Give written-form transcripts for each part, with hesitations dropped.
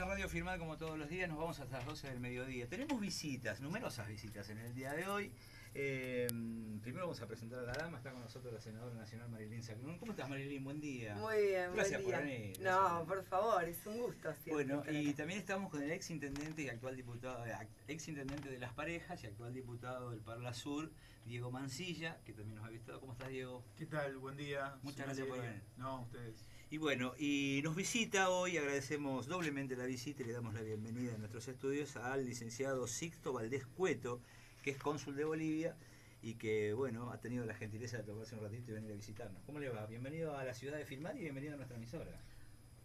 Radio Firmada como todos los días, nos vamos hasta las 12 del mediodía. Tenemos visitas, numerosas visitas en el día de hoy. Primero vamos a presentar a la dama, está con nosotros la senadora nacional Marilyn Sacnún. ¿Cómo estás, Marilyn? Buen día. Muy bien, Gracias buen día. por venir. No, por favor, es un gusto siempre. Bueno, y también estamos con el ex intendente y actual diputado, ex intendente de Las Parejas y actual diputado del Parla Sur, Diego Mancilla, que también nos ha visitado. ¿Cómo estás, Diego? ¿Qué tal? Buen día. Muchas gracias por venir. No, ustedes. Y bueno, y nos visita hoy, agradecemos doblemente la visita y le damos la bienvenida en nuestros estudios al licenciado Sixto Valdés Cueto, que es cónsul de Bolivia y que, bueno, ha tenido la gentileza de tomarse un ratito y venir a visitarnos. ¿Cómo le va? Bienvenido a la ciudad de Filmar y bienvenido a nuestra emisora.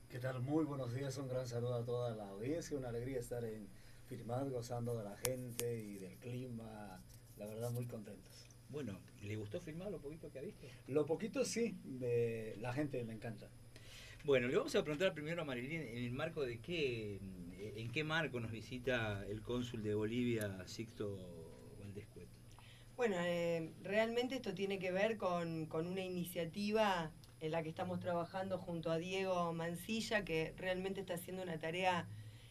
¿Qué tal? Muy buenos días, un gran saludo a toda la audiencia, una alegría estar en Filmar, gozando de la gente y del clima, la verdad muy contentos. Bueno, ¿le gustó filmar lo poquito que ha visto? Lo poquito sí, la gente me encanta. Bueno, le vamos a preguntar primero a Marilyn en el marco de en qué marco nos visita el cónsul de Bolivia, Sixto Valdés Cueto. Bueno, realmente esto tiene que ver con una iniciativa en la que estamos trabajando junto a Diego Mancilla, que realmente está haciendo una tarea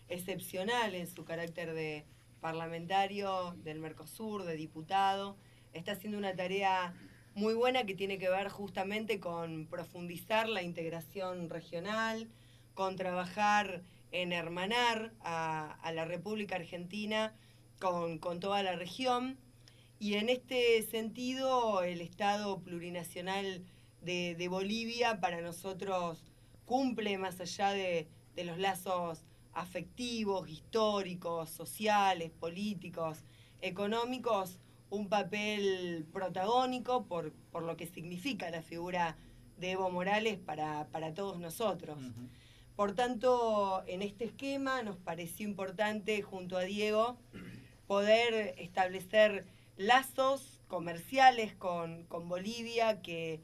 excepcional en su carácter de parlamentario del Mercosur, de diputado. Está haciendo una tarea muy buena que tiene que ver justamente con profundizar la integración regional, con trabajar en hermanar a la República Argentina con toda la región. Y en este sentido, el Estado plurinacional de Bolivia para nosotros cumple, más allá de los lazos afectivos, históricos, sociales, políticos, económicos, un papel protagónico por lo que significa la figura de Evo Morales para todos nosotros. Uh-huh. Por tanto, en este esquema nos pareció importante, junto a Diego, poder establecer lazos comerciales con Bolivia, que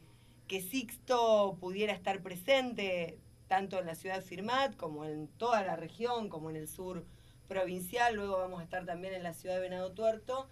Sixto pudiera estar presente tanto en la ciudad de Firmat como en toda la región, como en el sur provincial. Luego vamos a estar también en la ciudad de Venado Tuerto,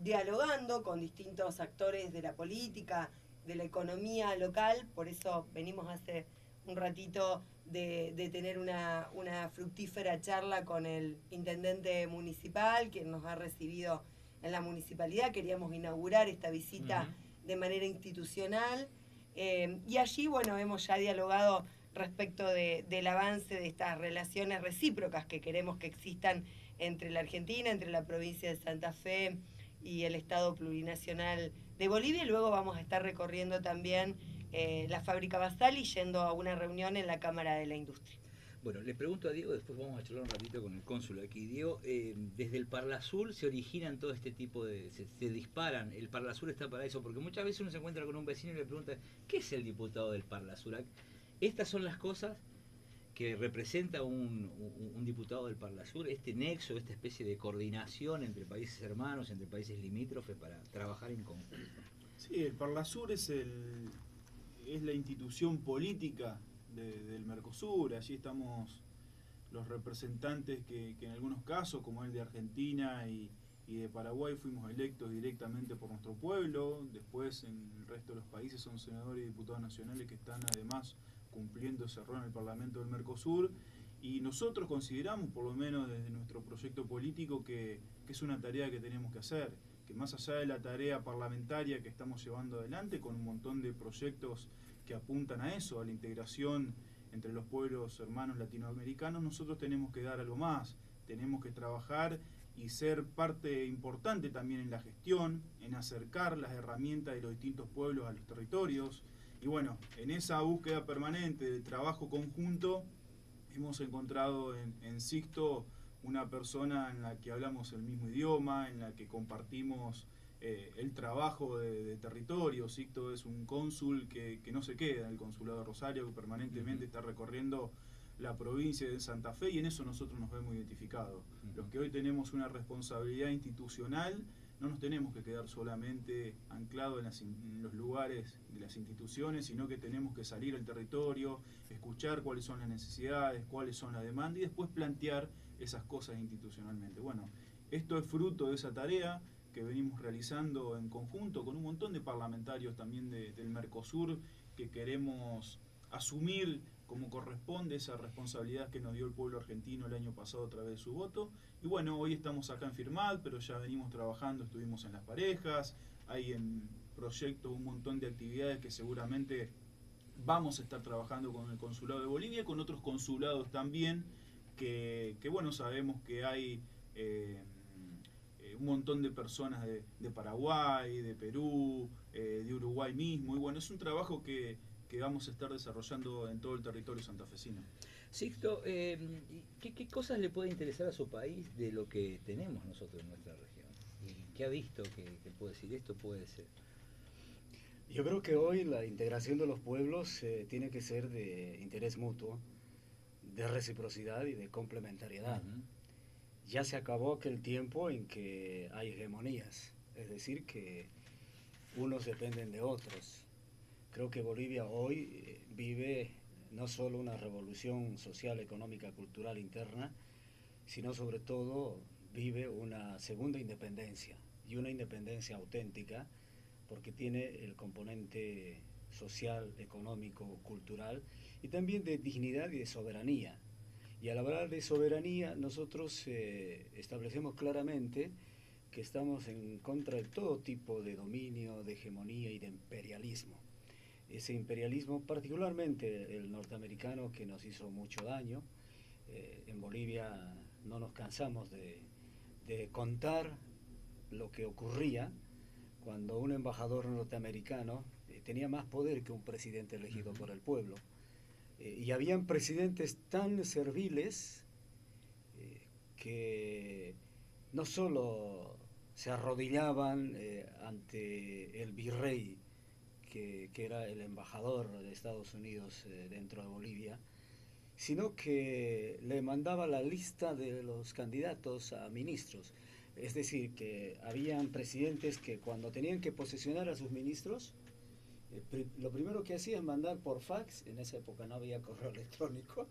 dialogando con distintos actores de la política, de la economía local. Por eso venimos hace un ratito de tener una fructífera charla con el intendente municipal, quien nos ha recibido en la municipalidad. Queríamos inaugurar esta visita de manera institucional, y allí, bueno, hemos ya dialogado respecto del avance de estas relaciones recíprocas que queremos que existan entre la Argentina, entre la provincia de Santa Fe y el Estado plurinacional de Bolivia. Y luego vamos a estar recorriendo también la fábrica Basal y yendo a una reunión en la Cámara de la Industria. Bueno, le pregunto a Diego, después vamos a charlar un ratito con el cónsul aquí. Diego, desde el Parla Sur se originan todo este tipo se disparan. El Parla Sur está para eso, porque muchas veces uno se encuentra con un vecino y le pregunta, ¿qué es el diputado del Parla Sur? Estas son las cosas que representa un diputado del Parla Sur, este nexo, esta especie de coordinación entre países hermanos, entre países limítrofes para trabajar en conjunto. Sí, el Parla Sur es la institución política del Mercosur. Allí estamos los representantes que en algunos casos, como el de Argentina y de Paraguay, fuimos electos directamente por nuestro pueblo. Después en el resto de los países son senadores y diputados nacionales que están además cumpliendo ese rol en el Parlamento del Mercosur. Y nosotros consideramos, por lo menos desde nuestro proyecto político, que es una tarea que tenemos que hacer, que más allá de la tarea parlamentaria que estamos llevando adelante con un montón de proyectos que apuntan a eso, a la integración entre los pueblos hermanos latinoamericanos, nosotros tenemos que dar algo más, tenemos que trabajar y ser parte importante también en la gestión, en acercar las herramientas de los distintos pueblos a los territorios. Y bueno, en esa búsqueda permanente de trabajo conjunto, hemos encontrado en Sixto una persona en la que hablamos el mismo idioma, en la que compartimos el trabajo de territorio. Sixto es un cónsul que no se queda en el consulado de Rosario, que permanentemente está recorriendo la provincia de Santa Fe, y en eso nosotros nos vemos identificados. Los que hoy tenemos una responsabilidad institucional, no nos tenemos que quedar solamente anclados en los lugares de las instituciones, sino que tenemos que salir al territorio, escuchar cuáles son las necesidades, cuáles son las demandas y después plantear esas cosas institucionalmente. Bueno, esto es fruto de esa tarea que venimos realizando en conjunto con un montón de parlamentarios también del Mercosur, que queremos asumir como corresponde, esa responsabilidad que nos dio el pueblo argentino el año pasado a través de su voto. Y bueno, hoy estamos acá en Firmat, pero ya venimos trabajando, estuvimos en Las Parejas, hay en proyectos un montón de actividades que seguramente vamos a estar trabajando con el Consulado de Bolivia y con otros consulados también, que bueno, sabemos que hay un montón de personas de Paraguay, de Perú, de Uruguay mismo, y bueno, es un trabajo que vamos a estar desarrollando en todo el territorio santafesino. Sixto, ¿qué cosas le puede interesar a su país de lo que tenemos nosotros en nuestra región? ¿Qué ha visto que puede decir esto puede ser? Yo creo que hoy la integración de los pueblos tiene que ser de interés mutuo, de reciprocidad y de complementariedad. Ya se acabó aquel tiempo en que hay hegemonías, es decir, que unos dependen de otros. Creo que Bolivia hoy vive no solo una revolución social, económica, cultural interna, sino sobre todo vive una segunda independencia, y una independencia auténtica, porque tiene el componente social, económico, cultural, y también de dignidad y de soberanía. Y al hablar de soberanía, nosotros establecemos claramente que estamos en contra de todo tipo de dominio, de hegemonía y de imperialismo. Ese imperialismo, particularmente el norteamericano, que nos hizo mucho daño. En Bolivia no nos cansamos de contar lo que ocurría cuando un embajador norteamericano tenía más poder que un presidente elegido por el pueblo. Y habían presidentes tan serviles que no solo se arrodillaban ante el virrey, que era el embajador de Estados Unidos dentro de Bolivia, sino que le mandaba la lista de los candidatos a ministros. Es decir, que habían presidentes que cuando tenían que posesionar a sus ministros, lo primero que hacían es mandar por fax, en esa época no había correo electrónico,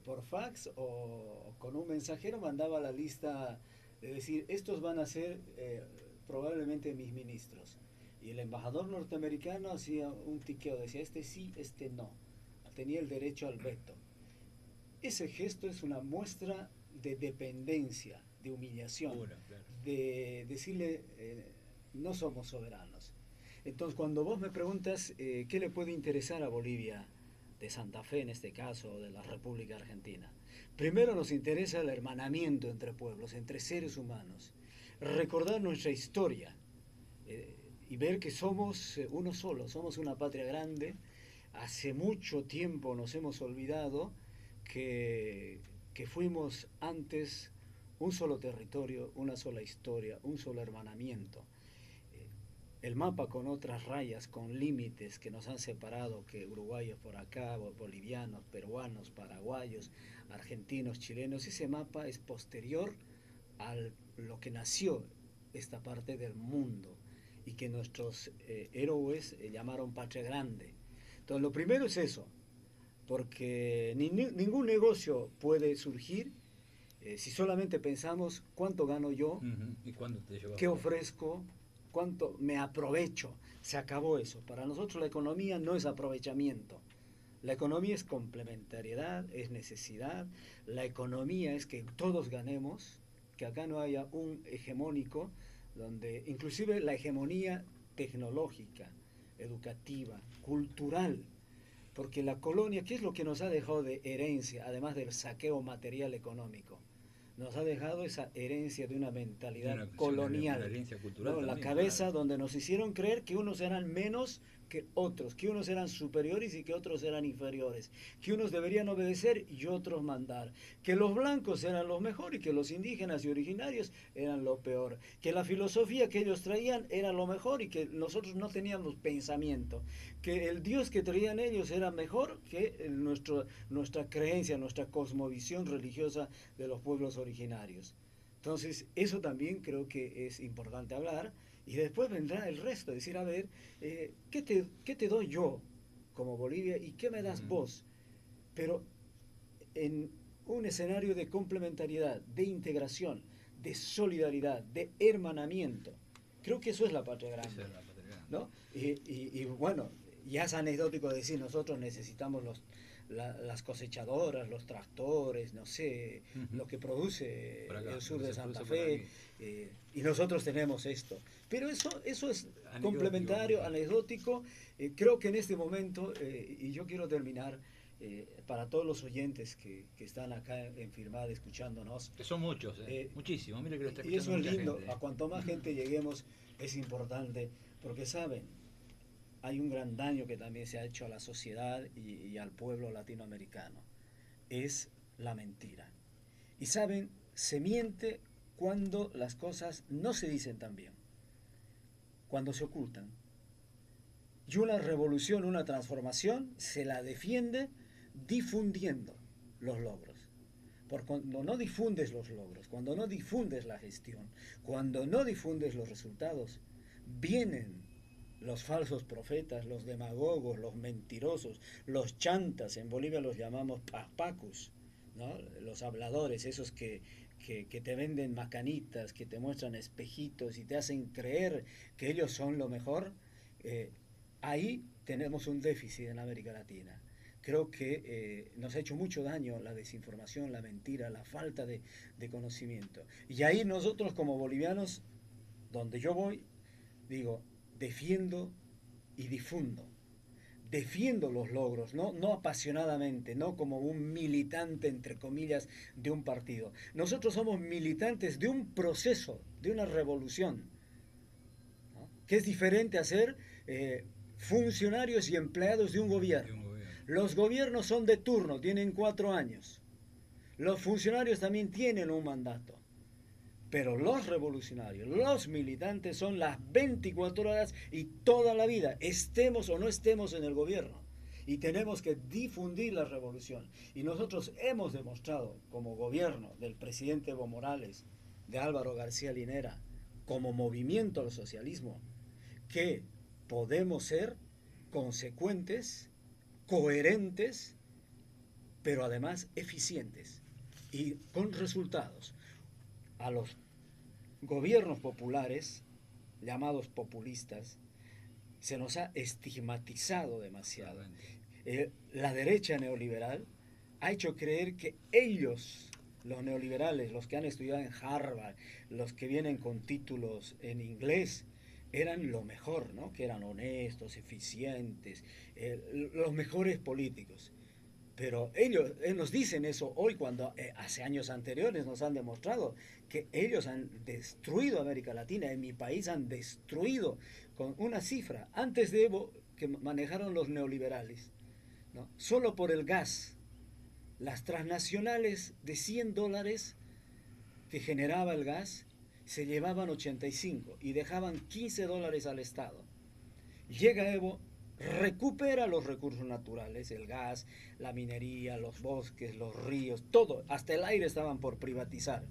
por fax o con un mensajero mandaba la lista de decir, estos van a ser probablemente mis ministros. Y el embajador norteamericano hacía un tiqueo, decía, este sí, este no. Tenía el derecho al veto. Ese gesto es una muestra de dependencia, de humillación, Claro. de decirle, no somos soberanos. Entonces, cuando vos me preguntas qué le puede interesar a Bolivia, de Santa Fe en este caso, o de la República Argentina, primero nos interesa el hermanamiento entre pueblos, entre seres humanos, recordar nuestra historia y ver que somos uno solo, somos una patria grande. Hace mucho tiempo nos hemos olvidado que fuimos antes un solo territorio, una sola historia, un solo hermanamiento. El mapa con otras rayas, con límites que nos han separado, que uruguayos por acá, bolivianos, peruanos, paraguayos, argentinos, chilenos, ese mapa es posterior a lo que nació esta parte del mundo y que nuestros héroes llamaron patria grande. Entonces lo primero es eso, porque ningún negocio puede surgir si solamente pensamos cuánto gano yo, ¿Y cuándo te llevas? qué ofrezco, cuánto me aprovecho. Se acabó eso. Para nosotros la economía no es aprovechamiento. La economía es complementariedad, es necesidad. La economía es que todos ganemos, que acá no haya un hegemónico, donde inclusive la hegemonía tecnológica, educativa, cultural, porque la colonia, ¿qué es lo que nos ha dejado de herencia, además del saqueo material económico? Nos ha dejado esa herencia de una mentalidad colonial, una herencia cultural, ¿no? también, La cabeza, claro, donde nos hicieron creer que unos eran menos que otros, que unos eran superiores y que otros eran inferiores, que unos deberían obedecer y otros mandar, que los blancos eran los mejores y que los indígenas y originarios eran lo peor, que la filosofía que ellos traían era lo mejor y que nosotros no teníamos pensamiento, que el Dios que traían ellos era mejor que nuestra creencia, nuestra cosmovisión religiosa de los pueblos originarios. Entonces, eso también creo que es importante hablar. Y después vendrá el resto, decir, a ver, ¿qué te doy yo como Bolivia y qué me das vos? Pero en un escenario de complementariedad, de integración, de solidaridad, de hermanamiento. Creo que eso es la patria grande. Esa es la patria grande. ¿No? Y bueno, ya es anecdótico decir, nosotros necesitamos las cosechadoras, los tractores, no sé, lo que produce Por acá, el sur lo que de se Santa produce Fe, y nosotros tenemos esto. Pero eso es Anecdótico. complementario, anecdótico. Creo que en este momento, y yo quiero terminar, para todos los oyentes que están acá en Firmada escuchándonos, Que son muchos, muchísimos. Mire que lo está y eso escuchando es mucha lindo, gente. a cuanto más gente lleguemos es importante, porque saben, hay un gran daño que también se ha hecho a la sociedad y al pueblo latinoamericano, es la mentira. Y saben, se miente cuando las cosas no se dicen tan bien, cuando se ocultan. Y una revolución, una transformación, se la defiende difundiendo los logros. Porque cuando no difundes los logros, cuando no difundes la gestión, cuando no difundes los resultados, vienen los falsos profetas, los demagogos, los mentirosos, los chantas, en Bolivia los llamamos papacus, ¿no? Los habladores, esos que te venden macanitas, que te muestran espejitos y te hacen creer que ellos son lo mejor. Ahí tenemos un déficit en América Latina. Creo que nos ha hecho mucho daño la desinformación, la mentira, la falta de conocimiento. Y ahí nosotros como bolivianos, donde yo voy, digo, defiendo y difundo. Defiendo los logros, no apasionadamente, no como un militante, entre comillas, de un partido. Nosotros somos militantes de un proceso, de una revolución, ¿no? Que es diferente a ser funcionarios y empleados de un gobierno. Los gobiernos son de turno, tienen 4 años. Los funcionarios también tienen un mandato. Pero los revolucionarios, los militantes son las 24 horas y toda la vida, estemos o no estemos en el gobierno. Y tenemos que difundir la revolución. Y nosotros hemos demostrado, como gobierno del presidente Evo Morales, de Álvaro García Linera, como movimiento al socialismo, que podemos ser consecuentes, coherentes, pero además eficientes y con resultados. A los gobiernos populares, llamados populistas, se nos ha estigmatizado demasiado. La derecha neoliberal ha hecho creer que ellos, los neoliberales, los que han estudiado en Harvard, los que vienen con títulos en inglés, eran lo mejor, ¿no? Que eran honestos, eficientes, los mejores políticos. Pero ellos nos dicen eso hoy cuando hace años anteriores nos han demostrado que ellos han destruido América Latina. En mi país han destruido con una cifra. Antes de Evo, que manejaron los neoliberales, ¿no? Solo por el gas, las transnacionales de $100 que generaba el gas se llevaban 85 y dejaban $15 al Estado. Llega Evo, recupera los recursos naturales, el gas, la minería, los bosques, los ríos, todo, hasta el aire estaban por privatizar,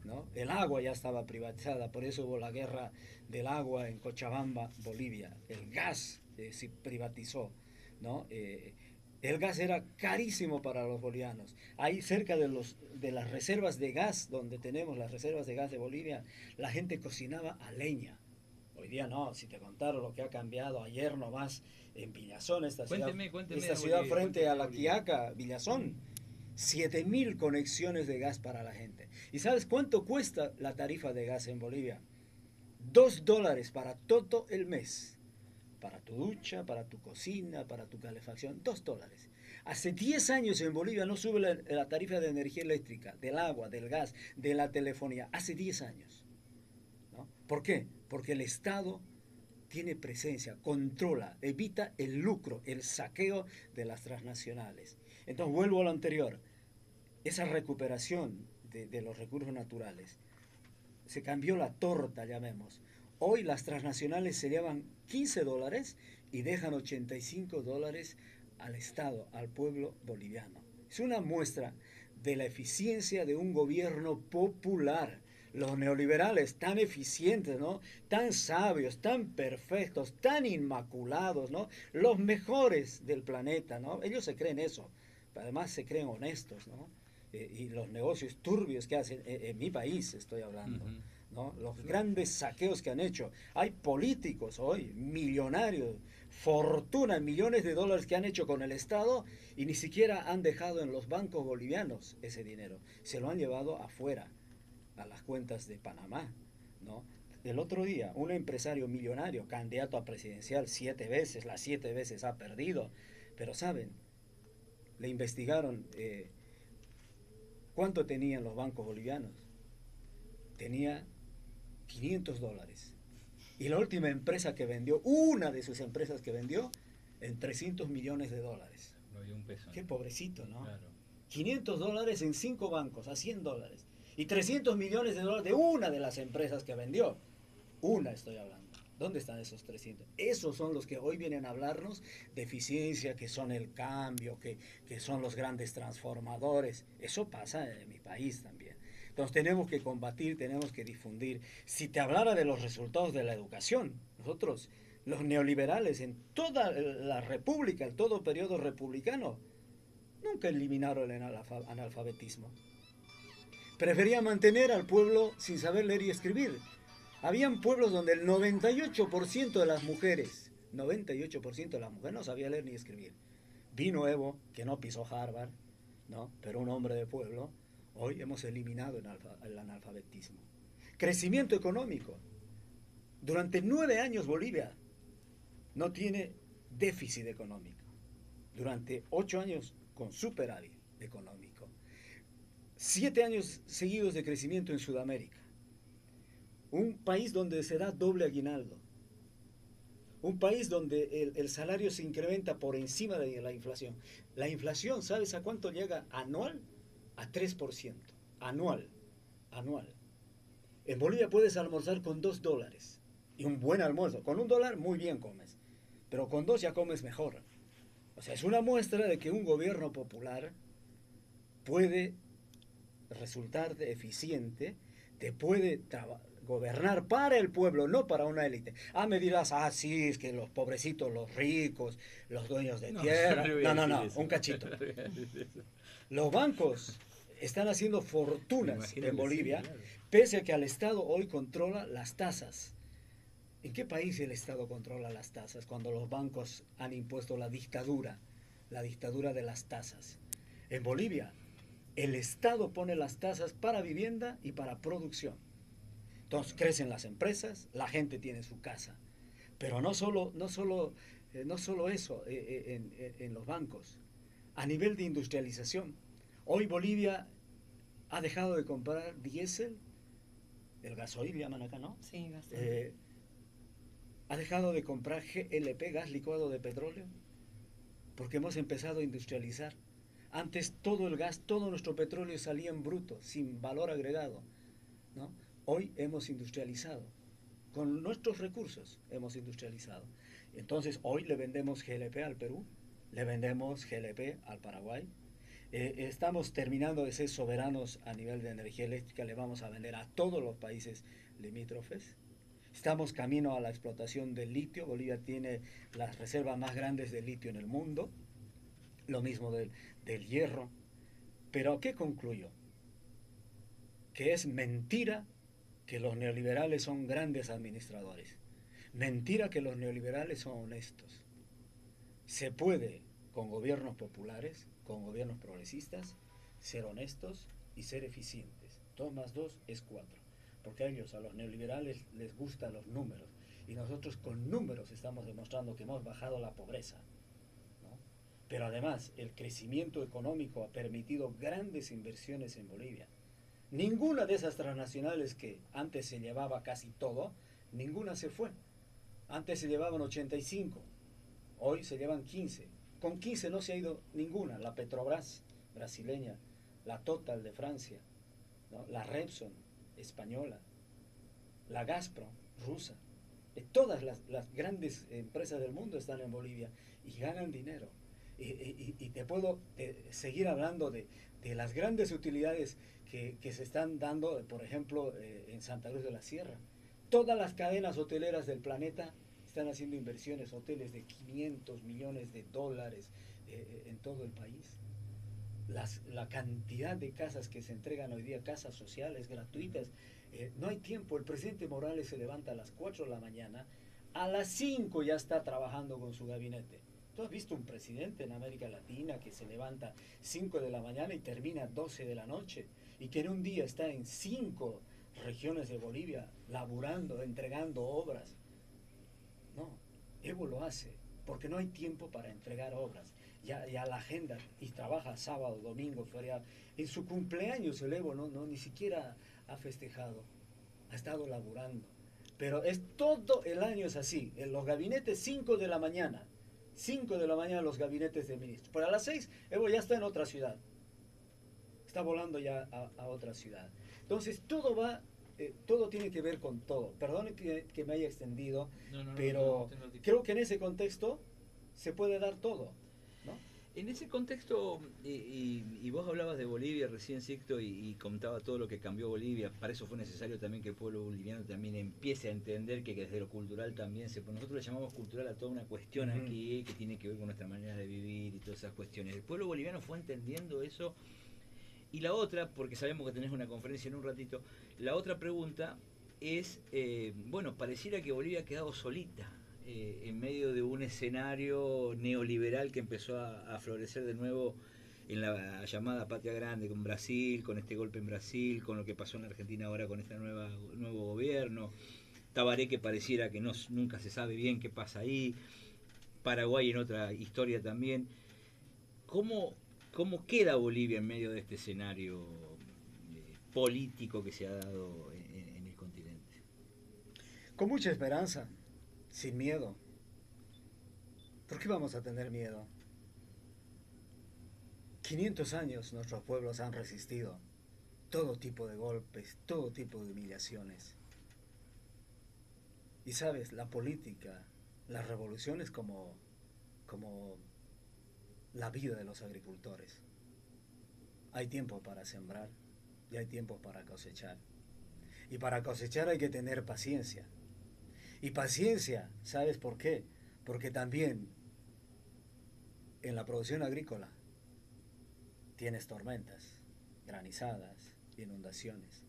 ¿no? El agua ya estaba privatizada, por eso hubo la guerra del agua en Cochabamba, Bolivia. El gas se privatizó, ¿no? El gas era carísimo para los bolivianos. Ahí cerca de las reservas de gas, donde tenemos las reservas de gas de Bolivia, la gente cocinaba a leña. Hoy día no, si te contaron lo que ha cambiado ayer nomás en Villazón, esta ciudad frente a la Quiaca, Villazón, 7.000 conexiones de gas para la gente. ¿Y sabes cuánto cuesta la tarifa de gas en Bolivia? $2 para todo el mes. Para tu ducha, para tu cocina, para tu calefacción, $2. Hace 10 años en Bolivia no sube la tarifa de energía eléctrica, del agua, del gas, de la telefonía. Hace 10 años. ¿No? ¿Por qué? Porque el Estado tiene presencia, controla, evita el lucro, el saqueo de las transnacionales. Entonces vuelvo a lo anterior, esa recuperación de los recursos naturales, se cambió la torta, llamemos. Hoy las transnacionales se llevan $15 y dejan $85 al Estado, al pueblo boliviano. Es una muestra de la eficiencia de un gobierno popular. Los neoliberales tan eficientes, ¿no? Tan sabios, tan perfectos, tan inmaculados, ¿no? Los mejores del planeta, ¿no? Ellos se creen eso. Además se creen honestos, ¿no? Y los negocios turbios que hacen, en mi país estoy hablando, ¿no? Los grandes saqueos que han hecho. Hay políticos hoy, millonarios, fortunas, millones de dólares que han hecho con el Estado y ni siquiera han dejado en los bancos bolivianos ese dinero. Se lo han llevado afuera, a las cuentas de Panamá, ¿no? El otro día, un empresario millonario, candidato a presidencial 7 veces, las 7 veces ha perdido, pero ¿saben? Le investigaron cuánto tenían los bancos bolivianos. Tenía $500. Y la última empresa que vendió, una de sus empresas que vendió, en $300 millones. No había un peso. Qué pobrecito, ¿no? Claro. $500 en 5 bancos, a $100. Y $300 millones de una de las empresas que vendió. Una estoy hablando. ¿Dónde están esos 300? Esos son los que hoy vienen a hablarnos de eficiencia, que son el cambio, que son los grandes transformadores. Eso pasa en mi país también. Entonces tenemos que combatir, tenemos que difundir. Si te hablara de los resultados de la educación, nosotros, los neoliberales en toda la república, en todo periodo republicano, nunca eliminaron el analfabetismo. Preferían mantener al pueblo sin saber leer y escribir. Habían pueblos donde el 98% de las mujeres, 98% de las mujeres no sabía leer ni escribir. Vino Evo, que no pisó Harvard, ¿no? Pero un hombre de pueblo. Hoy hemos eliminado el analfabetismo. Crecimiento económico. Durante 9 años Bolivia no tiene déficit económico. Durante 8 años con superávit económico. 7 años seguidos de crecimiento en Sudamérica. Un país donde se da doble aguinaldo. Un país donde el salario se incrementa por encima de la inflación. La inflación, ¿sabes a cuánto llega anual? A 3%. Anual. En Bolivia puedes almorzar con $2. Y un buen almuerzo. Con $1 muy bien comes. Pero con 2 ya comes mejor. O sea, es una muestra de que un gobierno popular puede resultar eficiente, te puede gobernar para el pueblo, no para una élite. Me dirás, sí, es que los pobrecitos, los ricos, los dueños de tierra. No, un cachito. Los bancos están haciendo fortunas en Bolivia, sí, claro. Pese a que el Estado hoy controla las tasas. ¿En qué país el Estado controla las tasas cuando los bancos han impuesto la dictadura de las tasas? En Bolivia, el Estado pone las tasas para vivienda y para producción. Entonces crecen las empresas, la gente tiene su casa. Pero no solo eso en los bancos. A nivel de industrialización, hoy Bolivia ha dejado de comprar diésel, el gasoil llaman acá, ¿no? Sí, gasoil. Ha dejado de comprar GLP, gas licuado de petróleo, porque hemos empezado a industrializar. Antes todo el gas, todo nuestro petróleo salía en bruto, sin valor agregado, ¿no? Hoy hemos industrializado. Con nuestros recursos hemos industrializado. Entonces hoy le vendemos GLP al Perú, le vendemos GLP al Paraguay. Estamos terminando de ser soberanos a nivel de energía eléctrica, le vamos a vender a todos los países limítrofes. Estamos camino a la explotación del litio. Bolivia tiene las reservas más grandes de litio en el mundo. Lo mismo del hierro. Pero ¿qué concluyo? Que es mentira que los neoliberales son grandes administradores. Mentira que los neoliberales son honestos. Se puede, con gobiernos populares, con gobiernos progresistas, ser honestos y ser eficientes. 2 más 2 es 4. Porque a los neoliberales, les gustan los números. Y nosotros con números estamos demostrando que hemos bajado la pobreza, ¿no? Pero además, el crecimiento económico ha permitido grandes inversiones en Bolivia. Ninguna de esas transnacionales que antes se llevaba casi todo, ninguna se fue. Antes se llevaban 85, hoy se llevan 15. Con 15 no se ha ido ninguna. La Petrobras brasileña, la Total de Francia, ¿no? La Repsol española, la Gazprom rusa. Todas las grandes empresas del mundo están en Bolivia y ganan dinero. Y te puedo seguir hablando de las grandes utilidades que se están dando, por ejemplo, en Santa Cruz de la Sierra. Todas las cadenas hoteleras del planeta están haciendo inversiones, hoteles de $500 millones en todo el país. la cantidad de casas que se entregan hoy día, casas sociales gratuitas, no hay tiempo. El presidente Morales se levanta a las 4 de la mañana, a las 5 ya está trabajando con su gabinete. ¿Tú has visto un presidente en América Latina que se levanta 5 de la mañana y termina 12 de la noche? Y que en un día está en 5 regiones de Bolivia laburando, entregando obras. No, Evo lo hace porque no hay tiempo para entregar obras. Ya la agenda, y trabaja sábado, domingo, feriado. En su cumpleaños el Evo ni siquiera ha festejado, ha estado laburando. Pero es todo el año es así. En los gabinetes 5 de la mañana. 5 de la mañana los gabinetes de ministros. Pero a las 6 Evo ya está en otra ciudad. Está volando ya a otra ciudad. Entonces todo tiene que ver con todo. Perdone que me haya extendido, pero creo que en ese contexto se puede dar todo, ¿no? En ese contexto, y vos hablabas de Bolivia recién, Sixto, y contaba todo lo que cambió Bolivia. Para eso fue necesario también que el pueblo boliviano también empiece a entender que desde lo cultural también nosotros le llamamos cultural a toda una cuestión aquí que tiene que ver con nuestra manera de vivir y todas esas cuestiones. El pueblo boliviano fue entendiendo eso. Y la otra, porque sabemos que tenés una conferencia en un ratito, la otra pregunta es, bueno, pareciera que Bolivia ha quedado solita en medio de un escenario neoliberal que empezó a florecer de nuevo en la llamada Patria Grande, con Brasil, con este golpe en Brasil, con lo que pasó en Argentina ahora con este nuevo gobierno, Tabaré, que pareciera que nunca se sabe bien qué pasa ahí, Paraguay en otra historia también. ¿Cómo queda Bolivia en medio de este escenario político que se ha dado en el continente? Con mucha esperanza, sin miedo. ¿Por qué vamos a tener miedo? 500 años nuestros pueblos han resistido todo tipo de golpes, todo tipo de humillaciones. Y sabes, la política, las revoluciones como la vida de los agricultores. Hay tiempo para sembrar y hay tiempo para cosechar. Y para cosechar hay que tener paciencia. Y paciencia, ¿sabes por qué? Porque también en la producción agrícola tienes tormentas, granizadas, inundaciones.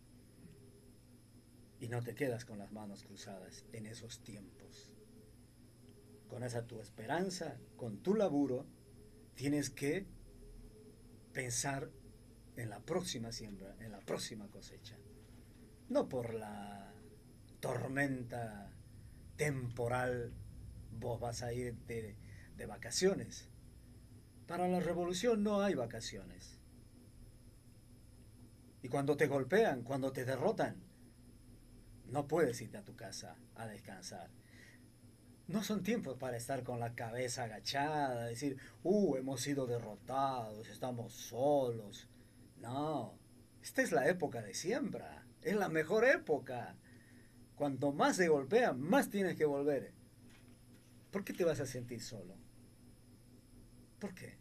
Y no te quedas con las manos cruzadas en esos tiempos. Con esa tu esperanza, con tu laburo, tienes que pensar en la próxima siembra, en la próxima cosecha. No por la tormenta temporal vos vas a ir de vacaciones. Para la revolución no hay vacaciones. Y cuando te golpean, cuando te derrotan, no puedes irte a tu casa a descansar. No son tiempos para estar con la cabeza agachada, decir, hemos sido derrotados, estamos solos. No, esta es la época de siembra, es la mejor época. Cuanto más se golpea, más tienes que volver. ¿Por qué te vas a sentir solo? ¿Por qué?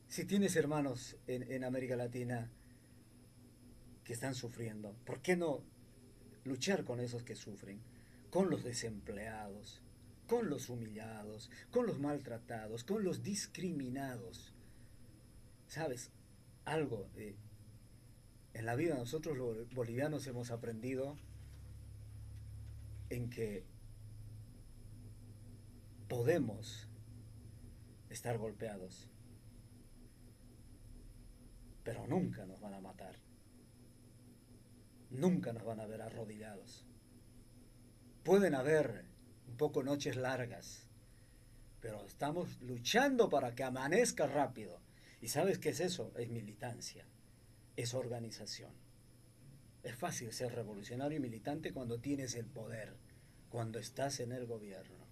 Si tienes hermanos en América Latina que están sufriendo, ¿por qué no luchar con esos que sufren? Con los desempleados, con los humillados, con los maltratados, con los discriminados. ¿Sabes? Algo, en la vida nosotros los bolivianos hemos aprendido en que podemos estar golpeados, pero nunca nos van a matar, nunca nos van a ver arrodillados. Pueden haber un poco noches largas, pero estamos luchando para que amanezca rápido. ¿Y sabes qué es eso? Es militancia, es organización. Es fácil ser revolucionario y militante cuando tienes el poder, cuando estás en el gobierno.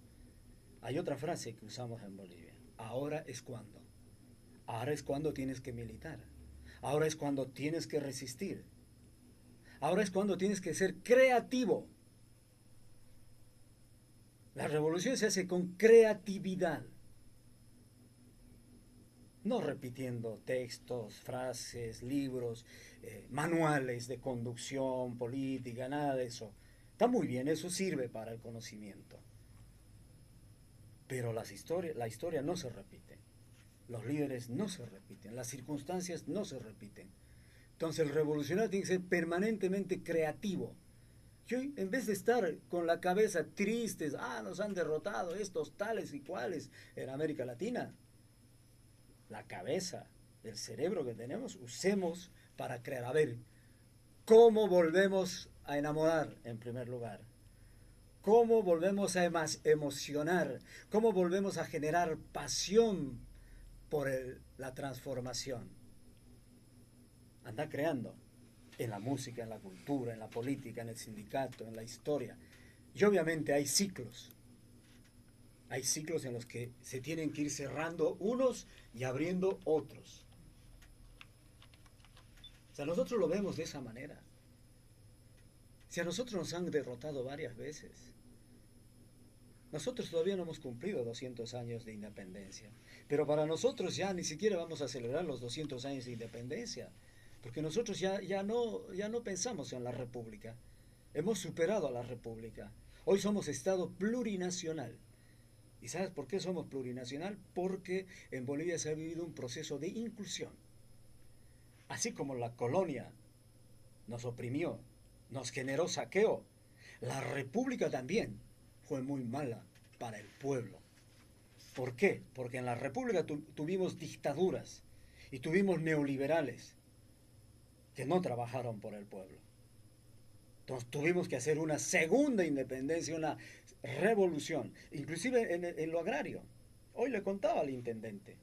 Hay otra frase que usamos en Bolivia: ahora es cuando. Ahora es cuando tienes que militar. Ahora es cuando tienes que resistir. Ahora es cuando tienes que ser creativo. La revolución se hace con creatividad. No repitiendo textos, frases, libros, manuales de conducción política, nada de eso. Está muy bien, eso sirve para el conocimiento. Pero la historia no se repite. los líderes no se repiten, las circunstancias no se repiten. Entonces el revolucionario tiene que ser permanentemente creativo. Y hoy, en vez de estar con la cabeza tristes, nos han derrotado estos tales y cuales en América Latina, la cabeza, el cerebro que tenemos, usemos para crear. A ver, ¿cómo volvemos a enamorar en primer lugar? ¿Cómo volvemos a emocionar? ¿Cómo volvemos a generar pasión por la transformación? Anda creando en la música, en la cultura, en la política, en el sindicato, en la historia. Y obviamente hay ciclos. Hay ciclos en los que se tienen que ir cerrando unos y abriendo otros. O sea, nosotros lo vemos de esa manera. Si a nosotros nos han derrotado varias veces, nosotros todavía no hemos cumplido 200 años de independencia. Pero para nosotros ya ni siquiera vamos a celebrar los 200 años de independencia, porque nosotros ya no pensamos en la república. Hemos superado a la república. Hoy somos Estado plurinacional. ¿Y sabes por qué somos plurinacional? Porque en Bolivia se ha vivido un proceso de inclusión. Así como la colonia nos oprimió, nos generó saqueo, la república también fue muy mala para el pueblo. ¿Por qué? Porque en la república tuvimos dictaduras y tuvimos neoliberales que no trabajaron por el pueblo. Entonces tuvimos que hacer una segunda independencia, una revolución, inclusive en lo agrario. Hoy le contaba al intendente,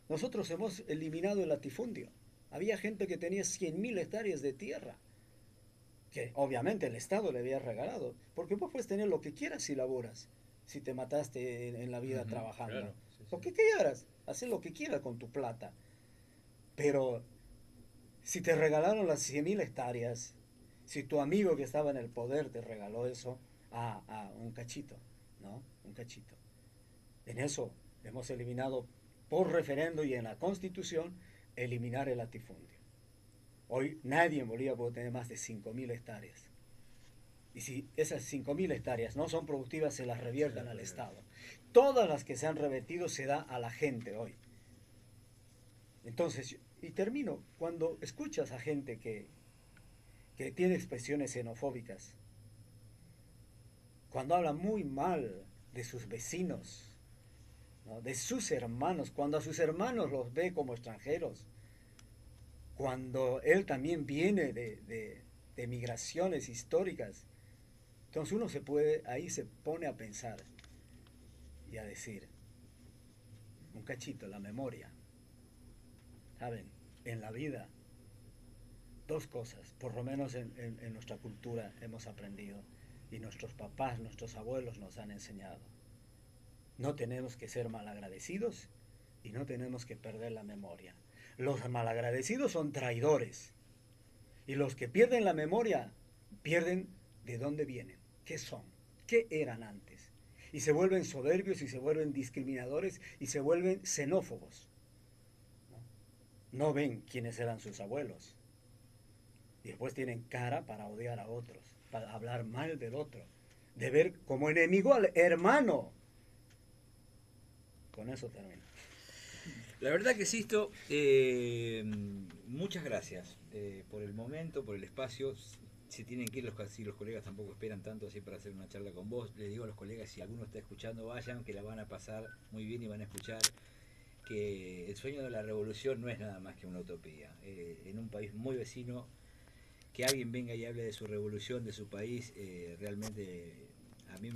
nosotros hemos eliminado el latifundio. Había gente que tenía 100.000 hectáreas de tierra, que obviamente el Estado le había regalado, porque vos puedes tener lo que quieras si laboras, si te mataste en la vida trabajando. Claro, sí. Lo que quieras, hacer lo que quieras con tu plata. Pero si te regalaron las 100.000 hectáreas, si tu amigo que estaba en el poder te regaló eso, un cachito, ¿no? Un cachito. En eso hemos eliminado por referendo y en la Constitución, eliminar el latifundio. Hoy nadie en Bolivia puede tener más de 5.000 hectáreas. Y si esas 5.000 hectáreas no son productivas, se las reviertan al Estado. Todas las que se han revertido se da a la gente hoy. Entonces, y termino, cuando escuchas a gente que tiene expresiones xenofóbicas, cuando habla muy mal de sus vecinos, ¿no? De sus hermanos, cuando a sus hermanos los ve como extranjeros, cuando él también viene de migraciones históricas, entonces uno ahí se pone a pensar y a decir, un cachito, la memoria. ¿Saben? En la vida, dos cosas, por lo menos en nuestra cultura hemos aprendido, y nuestros papás, nuestros abuelos nos han enseñado. No tenemos que ser malagradecidos y no tenemos que perder la memoria. Los malagradecidos son traidores, y los que pierden la memoria pierden de dónde vienen, qué son, qué eran antes, y se vuelven soberbios y se vuelven discriminadores y se vuelven xenófobos. No ven quiénes eran sus abuelos, y después tienen cara para odiar a otros, para hablar mal del otro, de ver como enemigo al hermano. Con eso termino. La verdad que Sisto, muchas gracias por el momento, por el espacio. Se tienen que ir si los colegas tampoco esperan tanto así para hacer una charla con vos. Les digo a los colegas, si alguno está escuchando, vayan, que la van a pasar muy bien y van a escuchar que el sueño de la revolución no es nada más que una utopía. En un país muy vecino, que alguien venga y hable de su revolución, de su país, realmente a mí me